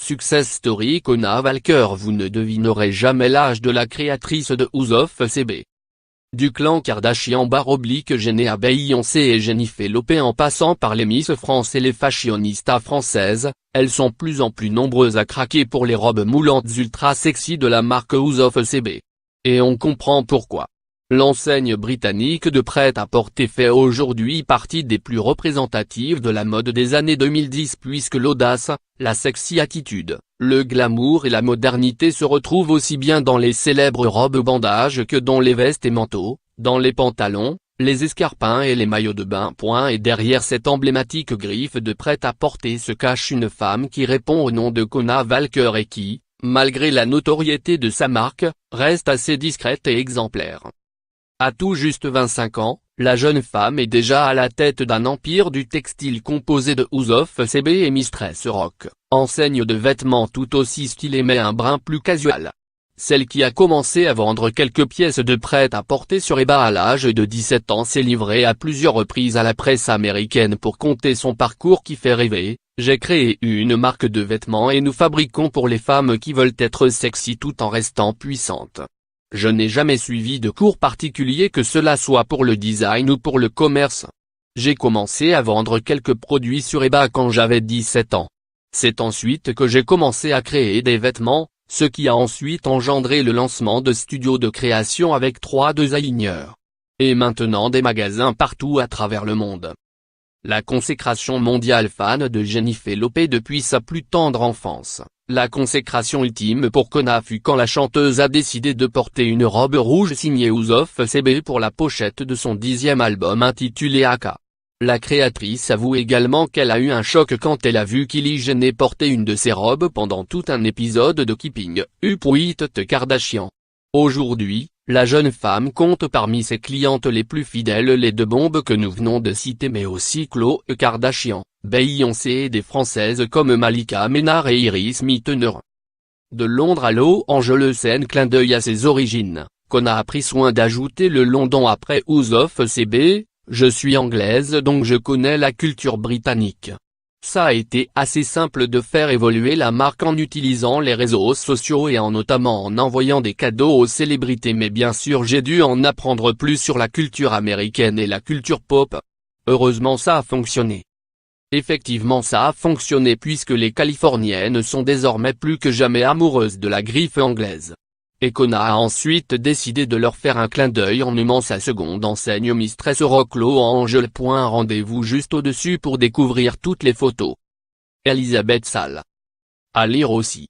success story Kona Walker. Vous ne devinerez jamais l'âge de la créatrice de House of CB. Du clan Kardashian / Jenea Beyoncé et Jennifer Lopez en passant par les Miss France et les fashionistas françaises, elles sont plus en plus nombreuses à craquer pour les robes moulantes ultra sexy de la marque House of CB. Et on comprend pourquoi. L'enseigne britannique de prêt-à-porter fait aujourd'hui partie des plus représentatives de la mode des années 2010 puisque l'audace, la sexy attitude, le glamour et la modernité se retrouvent aussi bien dans les célèbres robes bandage que dans les vestes et manteaux, dans les pantalons, les escarpins et les maillots de bain. Et derrière cette emblématique griffe de prêt-à-porter se cache une femme qui répond au nom de Kona Walker et qui, malgré la notoriété de sa marque, reste assez discrète et exemplaire. À tout juste 25 ans, la jeune femme est déjà à la tête d'un empire du textile composé de House of CB et Mistress Rock, enseigne de vêtements tout aussi stylés mais un brin plus casual. Celle qui a commencé à vendre quelques pièces de prêt-à-porter sur eBay à l'âge de 17 ans s'est livrée à plusieurs reprises à la presse américaine pour conter son parcours qui fait rêver. J'ai créé une marque de vêtements et nous fabriquons pour les femmes qui veulent être sexy tout en restant puissantes. Je n'ai jamais suivi de cours particuliers que cela soit pour le design ou pour le commerce. J'ai commencé à vendre quelques produits sur eBay quand j'avais 17 ans. C'est ensuite que j'ai commencé à créer des vêtements, ce qui a ensuite engendré le lancement de studios de création avec 3 designers. Et maintenant des magasins partout à travers le monde. La consécration mondiale fan de Jennifer Lopez depuis sa plus tendre enfance. La consécration ultime pour Kona fut quand la chanteuse a décidé de porter une robe rouge signée House of CB pour la pochette de son 10e album intitulé Aka. La créatrice avoue également qu'elle a eu un choc quand elle a vu Kylie Jenner porter une de ses robes pendant tout un épisode de Keeping Up with the Kardashians. Aujourd'hui, la jeune femme compte parmi ses clientes les plus fidèles les deux bombes que nous venons de citer mais aussi Khloé Kardashian, Beyoncé et des françaises comme Malika Ménard et Iris Mittener. De Londres à Los Angeles, clin d'œil à ses origines, Kona a pris soin d'ajouter le London après House of CB, je suis anglaise donc je connais la culture britannique. Ça a été assez simple de faire évoluer la marque en utilisant les réseaux sociaux et notamment en envoyant des cadeaux aux célébrités mais bien sûr j'ai dû en apprendre plus sur la culture américaine et la culture pop. Heureusement ça a fonctionné. Effectivement ça a fonctionné puisque les Californiennes sont désormais plus que jamais amoureuses de la griffe anglaise. Et Kona a ensuite décidé de leur faire un clin d'œil en nommant sa seconde enseigne Mistress Rock Los Angeles. Rendez-vous juste au-dessus pour découvrir toutes les photos. Elisabeth Salle. À lire aussi.